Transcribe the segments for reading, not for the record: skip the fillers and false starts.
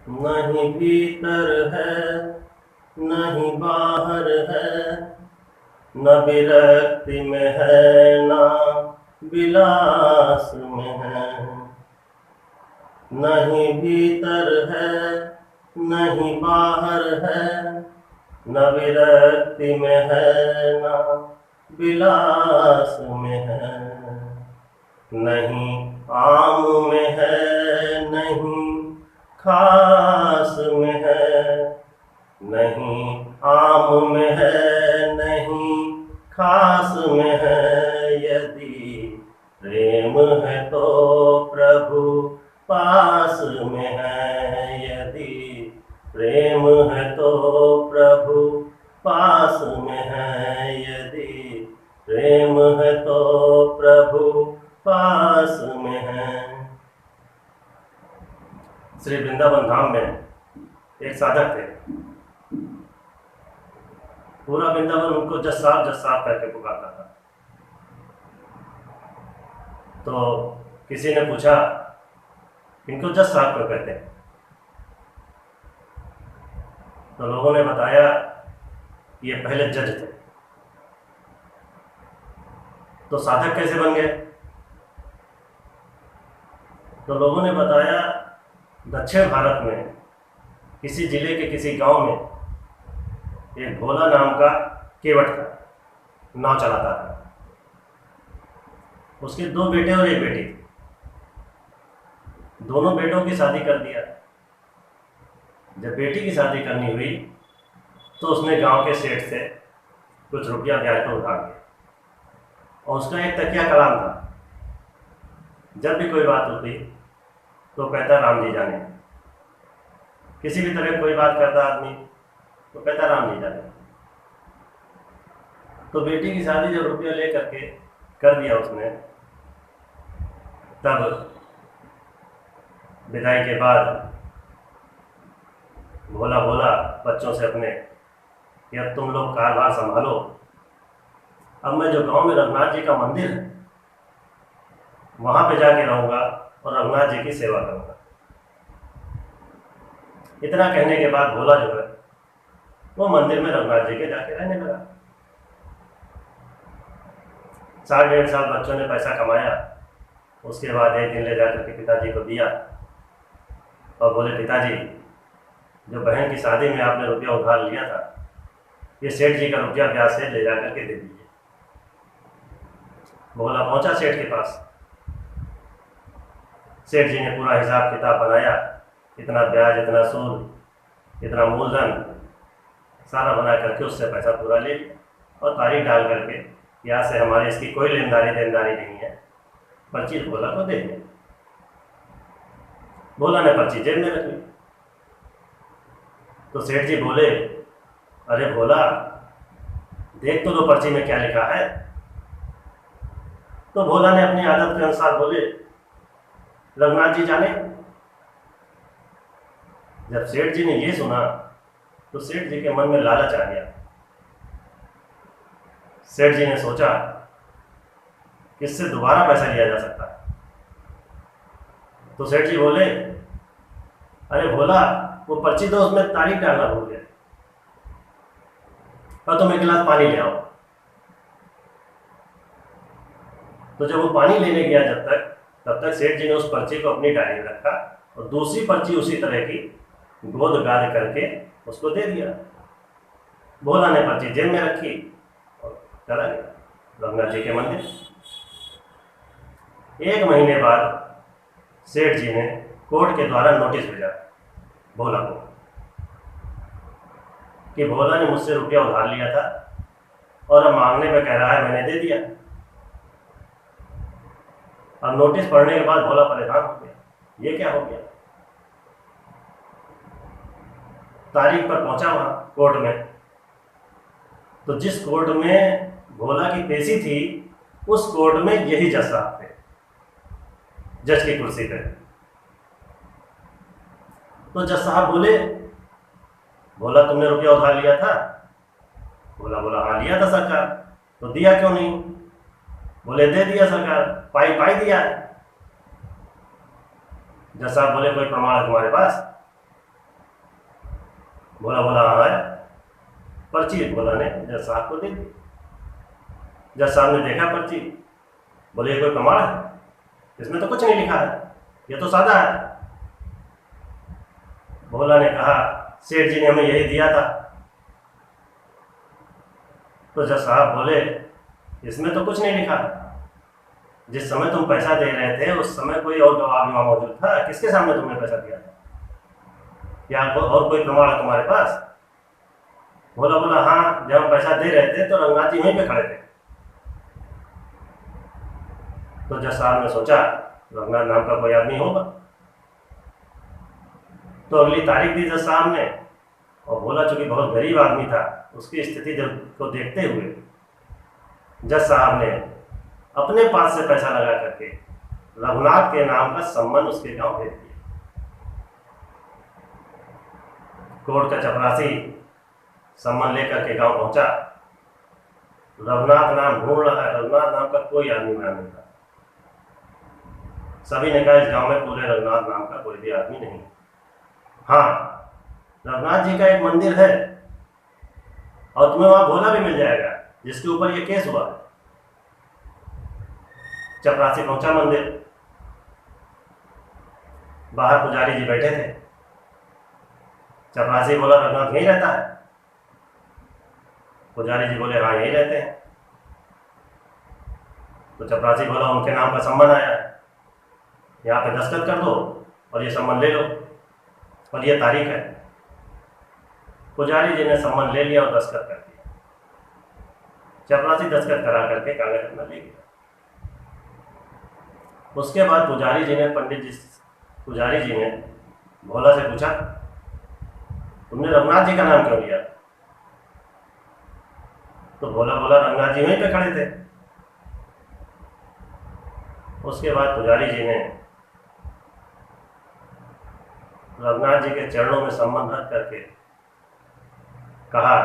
नहीं भीतर है नहीं बाहर है, न विरक्ति में है ना विलास में है। नहीं भीतर है नहीं बाहर है, न विरक्ति में है ना विलास में है। नहीं आम में है नहीं खास में है, नहीं आम में है नहीं खास में है। यदि प्रेम है तो प्रभु पास में है, यदि प्रेम है तो प्रभु पास में है, यदि प्रेम है तो प्रभु पास में है। श्री वृंदावन धाम में एक साधक थे। पूरा वृंदावन उनको जस साहब करके पुकारता था। तो किसी ने पूछा इनको जस साहब क्यों कहते हैं? तो लोगों ने बताया ये पहले जज थे। तो साधक कैसे बन गए? तो लोगों ने बताया दक्षिण भारत में किसी जिले के किसी गांव में एक भोला नाम का केवट था, नाव चलाता था। उसके 2 बेटे और 1 बेटी थी। दोनों बेटों की शादी कर दिया। जब बेटी की शादी करनी हुई तो उसने गांव के सेठ से कुछ रुपया ब्याज पर उधार लिया, और उसका एक तकिया कलाम था। जब भी कोई बात होती तो कहता राम जी जाने। किसी भी तरह कोई बात करता आदमी तो कहता राम जी जाने। तो बेटी की शादी जब रुपया ले करके कर दिया उसने, तब विदाई के बाद भोला भोला बच्चों से अपने कि अब तुम लोग कारभार संभालो। अब मैं जो गांव में रघुनाथ जी का मंदिर है वहां पे जाके रहूंगा और रघुनाथ जी की सेवा करूंगा। इतना कहने के बाद भोला जो है वो मंदिर में रघुनाथ जी के जाके रहने लगा। 1.5 साल बच्चों ने पैसा कमाया। उसके बाद एक दिन ले जाकर के पिताजी को दिया और बोले पिताजी, जो बहन की शादी में आपने रुपया उधार लिया था, ये सेठ जी का रुपया ब्याज से ले जाकर के दे दीजिए। भोला पहुंचा सेठ के पास। सेठ जी ने पूरा हिसाब किताब बनाया, इतना ब्याज, इतना सूद, इतना मूलधन सारा बना करके उससे पैसा पूरा ले लिया और तारीख डाल करके यहाँ से हमारे इसकी कोई देनदारी नहीं है, पर्ची भोला को दे दिया। भोला ने पर्ची जेब में रख ली। तो सेठ जी बोले, अरे भोला देख तो लो पर्ची में क्या लिखा है। तो भोला ने अपनी आदत के अनुसार बोले रघुनाथ जी जाने। जब सेठ जी ने ये सुना तो सेठ जी के मन में लालच आ गया। सेठ जी ने सोचा कि इससे दोबारा पैसा लिया जा सकता है। तो सेठ जी बोले, अरे भोला वो पर्ची तो उसमें तारीख डालना भूल गया, और तुम 1 गिलास पानी ले आओ। तो जब वो पानी लेने गया तब तक सेठ जी ने उस पर्ची को अपनी डायरी में रखा और दूसरी पर्ची उसी तरह की गोद गाद करके उसको दे दिया। भोला ने पर्ची जेब में रखी और चला गया रघुनाथ जी के मंदिर। 1 महीने बाद सेठ जी ने कोर्ट के द्वारा नोटिस भेजा भोला को कि भोला ने मुझसे रुपया उधार लिया था और अब मांगने में कह रहा है मैंने दे दिया। और नोटिस पढ़ने के बाद भोला परेशान हो गया, ये क्या हो गया। तारीख पर पहुंचा वहां कोर्ट में, तो जिस कोर्ट में भोला की पेशी थी उस कोर्ट में यही जज साहब थे, जज की कुर्सी पे। तो जज साहब बोले, भोला तुमने रुपया उधार लिया था? भोला बोला हाँ लिया था सरकार। तो दिया क्यों नहीं? बोले दे दिया सरकार, पाई दिया है। जज साहब बोले कोई प्रमाण है तुम्हारे पास? भोला बोला हाँ है। पर्ची भोला ने जज साहब को दे दी। जज साहब ने देखा पर्ची, बोले ये कोई प्रमाण है? इसमें तो कुछ नहीं लिखा है, ये तो सादा है। भोला ने कहा सेठ जी ने हमें यही दिया था। तो जज साहब बोले इसमें तो कुछ नहीं लिखा, जिस समय तुम पैसा दे रहे थे उस समय कोई और गवाह भी वहां मौजूद था, किसके सामने तुमने पैसा दिया था? क्या और कोई प्रमाण है तुम्हारे पास? भोला बोला हाँ, जब हम पैसा दे रहे थे तो रंगनाथ जी वहीं पे खड़े थे। तो जज साहब ने सोचा रंगनाथ नाम का कोई आदमी होगा, तो अगली तारीख दी जज साहब ने। और भोला चूंकि बहुत गरीब आदमी था, उसकी स्थिति जब को देखते हुए जज साहब ने अपने पास से पैसा लगा करके रघुनाथ के नाम का सम्मन उसके गांव भेज दिया। कोर्ट का चपरासी सम्मन लेकर के गांव पहुंचा। रघुनाथ नाम ढूंढ रहा है, रघुनाथ नाम का कोई आदमी वहां नहीं था। सभी ने कहा इस गांव में पूरे रघुनाथ नाम का कोई भी आदमी नहीं। हाँ, रघुनाथ जी का एक मंदिर है और तुम्हें वहां भोला भी मिल जाएगा जिसके ऊपर ये केस हुआ। चपरासी पहुंचा मंदिर, बाहर पुजारी जी बैठे थे। चपरासी बोला रघुनाथ यहीं रहता है? पुजारी जी बोले हाँ यहीं रहते हैं। तो चपरासी बोला उनके नाम का सम्मन आया है, यहाँ पे दस्तखत कर दो और ये सम्मन ले लो, और ये तारीख है। पुजारी जी ने सम्मन ले लिया और दस्तखत कर दिया। चपरासी दस्तखत करा करके कागज अपना ले गया। उसके बाद पुजारी जी ने भोला से पूछा तुमने रघुनाथ जी का नाम क्यों लिया? तो भोला बोला रघुनाथ जी वहीं पे खड़े थे। उसके बाद पुजारी जी ने रघुनाथ जी के चरणों में सम्मान रख करके कहा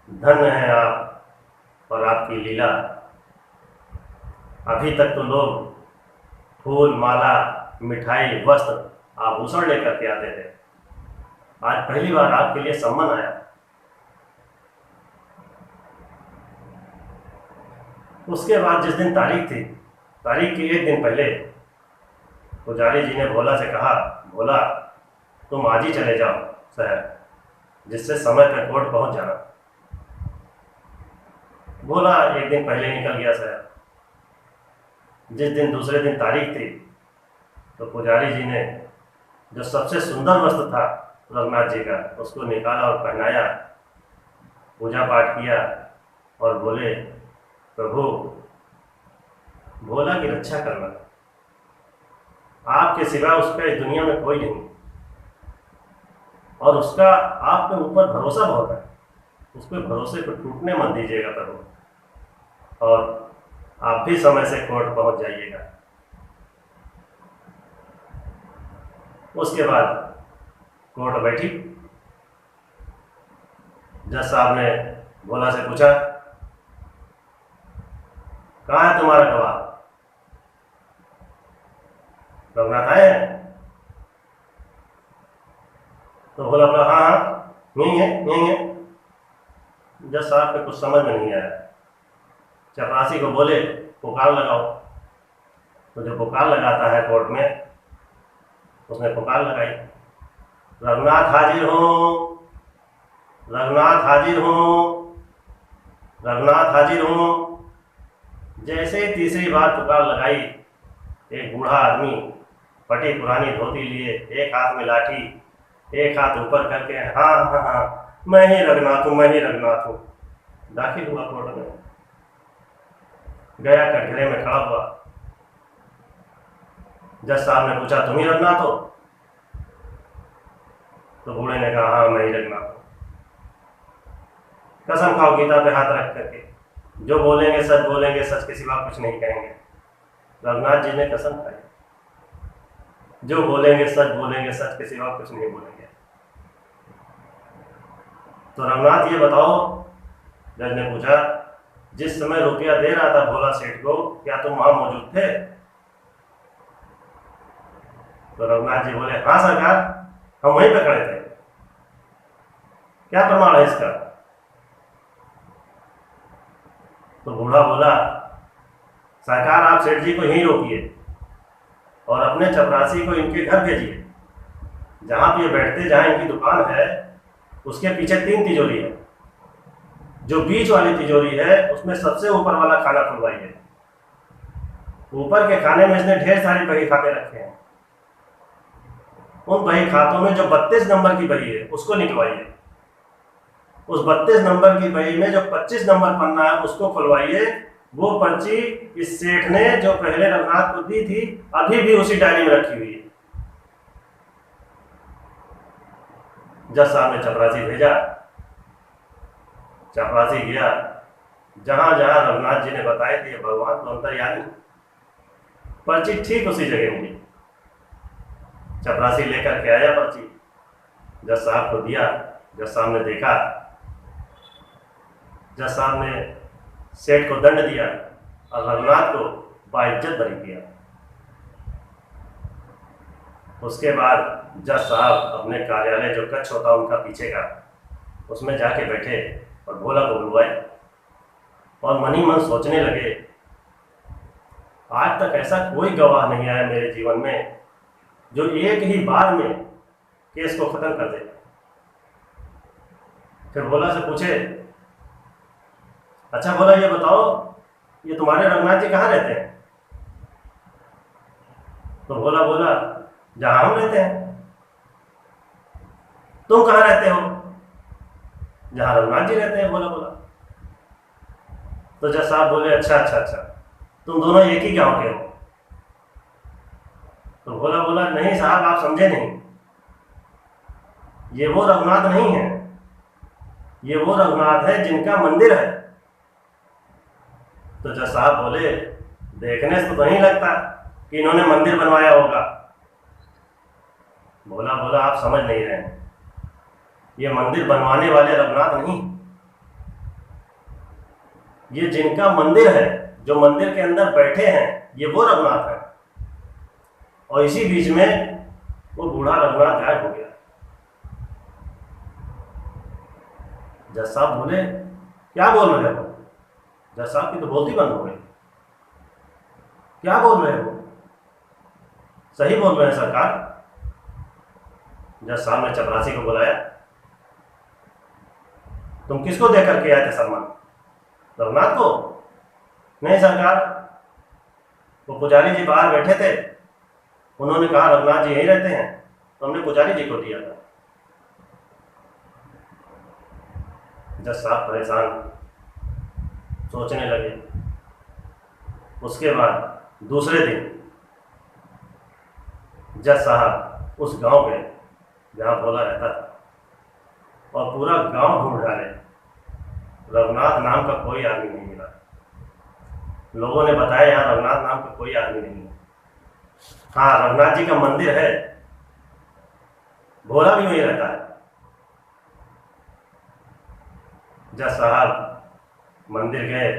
धन्य है आप और आपकी लीला। अभी तक तो लोग फूल माला मिठाई वस्त्र आभूषण लेकर के आते थे, आज पहली बार आपके लिए सम्मान आया। उसके बाद जिस दिन तारीख थी, तारीख के एक दिन पहले पुजारी जी ने भोला से कहा भोला तुम आज ही चले जाओ शहर, जिससे समय पर कोर्ट पहुंच जाना। भोला एक दिन पहले निकल गया शहर। जिस दिन दूसरे दिन तारीख थी तो पुजारी जी ने जो सबसे सुंदर वस्त्र था रघुनाथ जी का उसको निकाला और पहनाया, पूजा पाठ किया और बोले प्रभु भोला की रक्षा करना, आपके सिवा उसका इस दुनिया में कोई नहीं और उसका आपके ऊपर भरोसा बहुत है, उसके भरोसे को टूटने मत दीजिएगा प्रभु, और आप भी समय से कोर्ट पहुंच जाइएगा। उसके बाद कोर्ट बैठी। जज साहब ने भोला से पूछा कहाँ है तुम्हारा गवाह? रघुनाथ आए हैं? तो भोला बोला हाँ हाँ यहीं है यहीं है। जज साहब को कुछ समझ में नहीं आया। चपरासी को बोले पुकार लगाओ। तो जो पुकार लगाता है कोर्ट में, उसने पुकार लगाई रघुनाथ हाजिर हो, रघुनाथ हाजिर हो, रघुनाथ हाजिर हो। जैसे ही तीसरी बार पुकार लगाई, एक बूढ़ा आदमी फटी पुरानी धोती लिए, एक हाथ में लाठी, एक हाथ ऊपर करके हाँ हाँ हाँ मैं ही रघुनाथ हूँ, मैं ही रघुनाथ हूँ, दाखिल हुआ कोर्ट में। गया कटघरे में खड़ा हुआ। जज साहब ने पूछा तुम ही रघुनाथ हो? तो बूढ़े ने कहा हाँ मैं ही रघुनाथ हूँ। कसम खाओ गीता पे हाथ रख करके, जो बोलेंगे सच बोलेंगे, सच के सिवा कुछ नहीं कहेंगे। रघुनाथ जी ने कसम खाई, जो बोलेंगे सच बोलेंगे, सच के सिवा कुछ नहीं बोलेंगे। तो रघुनाथ ये बताओ, जज ने पूछा जिस समय रुपया दे रहा था भोला सेठ को, क्या तुम वहां मौजूद थे? तो रघुनाथ जी बोले हाँ सरकार, हम वहीं पे खड़े थे। क्या प्रमाण है इसका? तो बूढ़ा बोला, सरकार आप सेठ जी को यहीं रोकिए और अपने चपरासी को इनके घर भेजिए, जहां पे ये बैठते, जहां इनकी दुकान है उसके पीछे 3 तिजोरी है। जो बीच वाली तिजोरी है उसमें सबसे ऊपर वाला खाना खुलवाइए। ऊपर के खाने में इसने ढेर सारी बही खाते रखे हैं। उन बही खातों में जो 32 नंबर की बही है उसको निकलवाइए। उस 32 नंबर की बही में जो 25 नंबर पन्ना है उसको खुलवाइए। वो पर्ची इस सेठ ने जो पहले रघुनाथ को दी थी अभी भी उसी डायरी में रखी हुई है। जज साहब ने चपरासी भेजा। चपरासी गया, जहां जहां रघुनाथ जी ने बताए थे भगवान तो अंतर्यामी, पर्ची ठीक उसी जगह मिली। चपरासी लेकर के आया पर्ची, जज साहब को दिया। जज साहब ने देखा, जज साहब ने सेठ को दंड दिया और रघुनाथ को बाइज्जत बरी किया। उसके बाद जज साहब अपने कार्यालय जो कक्ष होता उनका पीछे का, उसमें जाके बैठे और भोला को बुलवाए और मन ही मन सोचने लगे, आज तक ऐसा कोई गवाह नहीं आया मेरे जीवन में जो एक ही बार में केस को खत्म कर दे। फिर भोला से पूछे, अच्छा भोला ये बताओ, ये तुम्हारे रघुनाथ जी कहाँ रहते हैं? तो भोला बोला, जहां हम रहते हैं। तुम कहाँ रहते हो? जहां रघुनाथ जी रहते हैं। भोला बोला। तो जज साहब बोले, अच्छा, तुम दोनों एक ही गांव के हो? तो भोला बोला, नहीं साहब आप समझे नहीं, ये वो रघुनाथ नहीं है, ये वो रघुनाथ है जिनका मंदिर है। तो जज साहब बोले, देखने से तो नहीं लगता कि इन्होंने मंदिर बनवाया होगा। भोला बोला, आप समझ नहीं रहे हैं, ये मंदिर बनवाने वाले रघुनाथ नहीं, ये जिनका मंदिर है, जो मंदिर के अंदर बैठे हैं, ये वो रघुनाथ है। और इसी बीच में वो बूढ़ा रघुनाथ गायब हो गया। जज साहब बोले, क्या बोल रहे हो? जज साहब की तो बोलती बंद हो गई। क्या बोल रहे हो? सही बोल रहे हैं सरकार। जज साहब ने चपरासी को बुलाया, तुम किसको दे करके आए थे सम्मान? रघुनाथ को? नहीं सरकार, वो पुजारी जी बाहर बैठे थे, उन्होंने कहा रघुनाथ जी यहीं रहते हैं, तो हमने पुजारी जी को दिया था। जज साहब परेशान, सोचने लगे। उसके बाद दूसरे दिन जज साहब उस गांव गए जहां भोला रहता था और पूरा गांव ढूंढ डाले, रघुनाथ नाम का कोई आदमी नहीं मिला। लोगों ने बताया यहाँ रघुनाथ नाम का कोई आदमी नहीं है। हाँ, रघुनाथ जी का मंदिर है, भोला भी वहीं रहता है। जज साहब मंदिर गए,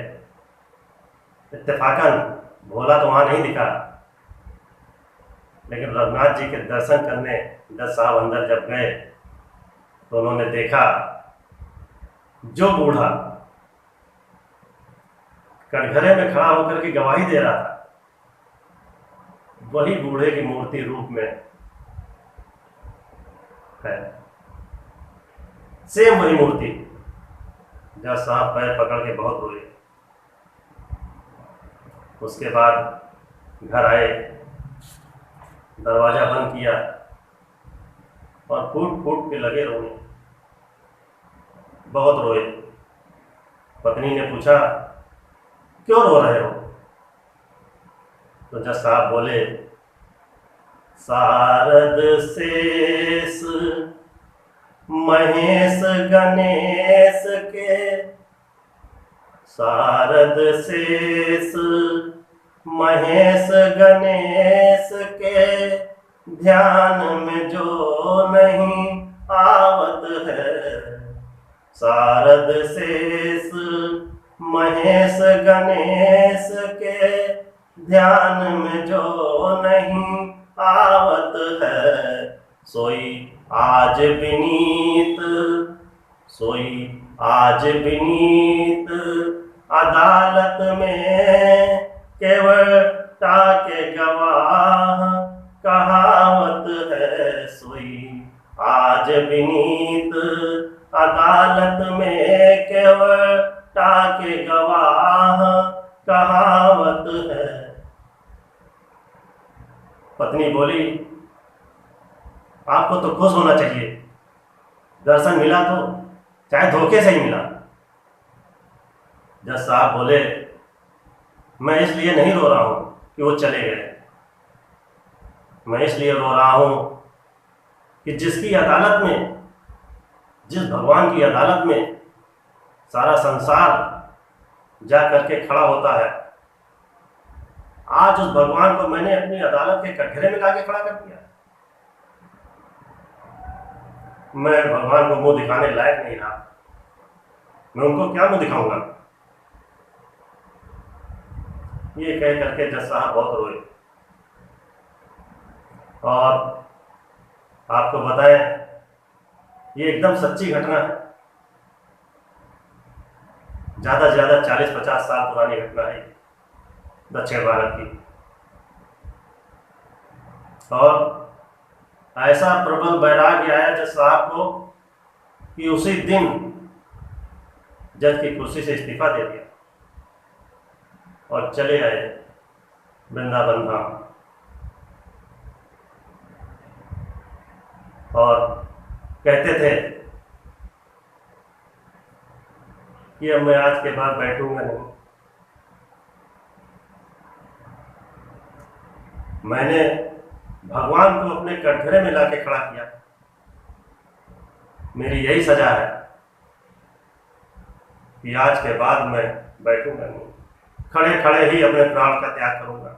इत्तेफाकन भोला तो वहां नहीं दिखा, लेकिन रघुनाथ जी के दर्शन करने जज साहब अंदर जब गए तो उन्होंने देखा जो बूढ़ा कटघरे में खड़ा होकर के गवाही दे रहा था, वही बूढ़े की मूर्ति रूप में है, सेम वही मूर्ति। जज साहब पैर पकड़ के बहुत रोए। उसके बाद घर आए, दरवाजा बंद किया और फूट फूट के लगे रोने, बहुत रोए। पत्नी ने पूछा, क्यों रो रहे हो? तो जज साहब बोले, शारद शेष महेश गणेश के, शारद शेष महेश गणेश के ध्यान में जो नहीं आवत है, शारद शेष महेश गणेश के ध्यान में जो नहीं आवत है, सोई आज विनीत सोई आज विनीत अदालत में, केवटा के गवाह कहावत है। सोई आज विनीत अदालत में, केवटा के गवाह कहावत है। पत्नी बोली, आपको तो खुश होना चाहिए, दर्शन मिला तो चाहे धोखे से ही मिला। जज साहब बोले, मैं इसलिए नहीं रो रहा हूं कि वो चले गए, मैं इसलिए रो रहा हूं कि जिसकी अदालत में, जिस भगवान की अदालत में सारा संसार जा करके खड़ा होता है, आज उस भगवान को मैंने अपनी अदालत के कटघरे में लाके खड़ा कर दिया। मैं भगवान को मुंह दिखाने लायक नहीं रहा, मैं उनको क्या मुंह दिखाऊंगा। ये कह करके जज साहब बहुत रोए। और आपको बताएं, ये एकदम सच्ची घटना है, ज्यादा से ज्यादा 40-50 साल पुरानी घटना है दक्षिण भारत की। और ऐसा प्रबल वैराग्य आया जज साहब को कि उसी दिन जज की कुर्सी से इस्तीफा दे दिया और चले आए वृंदावन धाम। और कहते थे कि अब मैं आज के बाद बैठूंगा नहीं। मैंने भगवान को अपने कटघरे में लाके खड़ा किया, मेरी यही सजा है कि आज के बाद मैं बैठूंगा नहीं, खड़े खड़े ही अपने प्राण का त्याग करूंगा।